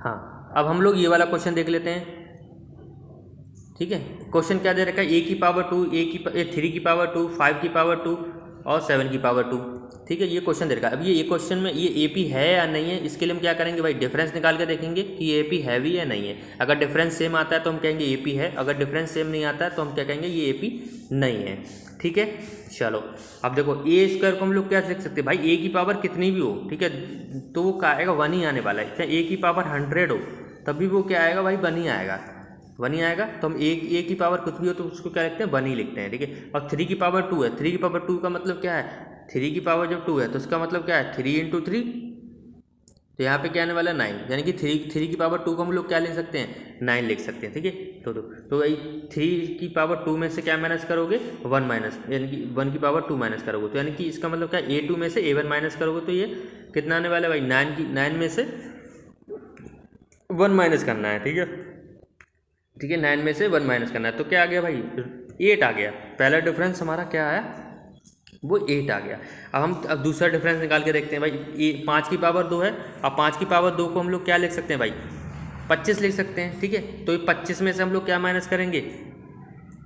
हाँ, अब हम लोग ये वाला क्वेश्चन देख लेते हैं। ठीक है, क्वेश्चन क्या दे रखा है, ए की पावर 2, 3 की पावर 2, 5 की पावर 2 और 7 की पावर 2। ठीक है, ये क्वेश्चन दे रखा है। अब ये क्वेश्चन में ये ए पी है या नहीं है, इसके लिए हम क्या करेंगे भाई, डिफरेंस निकाल के देखेंगे कि ए पी है भी या नहीं है। अगर डिफरेंस सेम आता है तो हम कहेंगे ए पी है, अगर डिफरेंस सेम नहीं आता है तो हम क्या कहेंगे, ये ए पी नहीं है। ठीक है, चलो अब देखो ए स्क्वायर को हम लोग क्या लिख सकते हैं भाई, ए की पावर कितनी भी हो, ठीक है, तो वो क्या आएगा, 1 ही आने वाला है। चाहे ए की पावर 100 हो तभी वो क्या आएगा भाई, 1 ही आएगा, 1 ही आएगा। तो हम ए की पावर कुछ भी हो तो उसको क्या लिखते हैं, 1 ही लिखते हैं। ठीक है, और 3 की पावर 2 है, 3 की पावर 2 का मतलब क्या है, 3 की पावर जब 2 है तो उसका मतलब क्या है, 3 × 3, तो यहाँ पे क्या आने वाला है 9, यानी कि 3 की पावर 2 को हम लोग क्या लिख सकते हैं, 9 लिख सकते हैं। ठीक है, तो भाई 3 की पावर 2 में से क्या माइनस करोगे, 1 माइनस, यानी कि 1 की पावर 2 माइनस करोगे, तो यानी कि इसका मतलब क्या है, A2 में से A1 माइनस करोगे तो ये कितना आने वाला है भाई, 9 में से 1 माइनस करना है। ठीक है, ठीक है, 9 में से 1 माइनस करना है, तो क्या आ गया भाई, 8 आ गया। पहला डिफरेंस हमारा क्या आया, वो 8 आ गया। अब दूसरा डिफरेंस निकाल के देखते हैं भाई, 5 की पावर 2 है, अब 5 की पावर 2 को हम लोग क्या लिख सकते हैं भाई, 25 लिख सकते हैं। ठीक है, तो ये 25 में से हम लोग क्या माइनस करेंगे,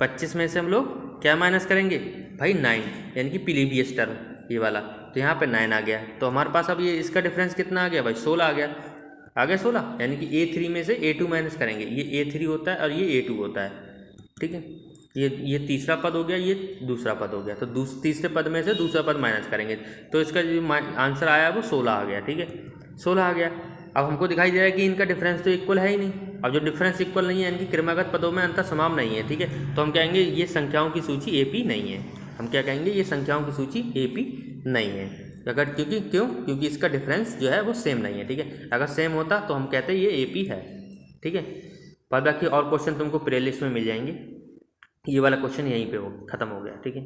25 में से हम लोग क्या माइनस करेंगे भाई, 9, यानी कि प्रीवियस टर्म ये वाला, तो यहाँ पे 9 आ गया। तो हमारे पास अब ये इसका डिफरेंस कितना आ गया भाई, 16 आ गया, 16, यानी कि A3 में से A2 माइनस करेंगे, ये A3 होता है और ये A2 होता है। ठीक है, ये तीसरा पद हो गया, ये दूसरा पद हो गया, तो तीसरे पद में से दूसरा पद माइनस करेंगे, तो इसका जो आंसर आया वो 16 आ गया। ठीक है, 16 आ गया। अब हमको दिखाई दे रहा है कि इनका डिफरेंस तो इक्वल है ही नहीं। अब जो डिफरेंस इक्वल नहीं है, इनकी क्रमागत पदों में अंतर समान नहीं है। ठीक है, तो हम कहेंगे ये संख्याओं की सूची AP नहीं है। हम क्या कहेंगे, ये संख्याओं की सूची AP नहीं है। अगर क्योंकि इसका डिफरेंस जो है वो सेम नहीं है। ठीक है, अगर सेम होता तो हम कहते हैं ये AP है। ठीक है, पर बाकी और क्वेश्चन तुमको प्लेलिस्ट में मिल जाएंगे। ये वाला क्वेश्चन यहीं पे खत्म हो गया। ठीक है।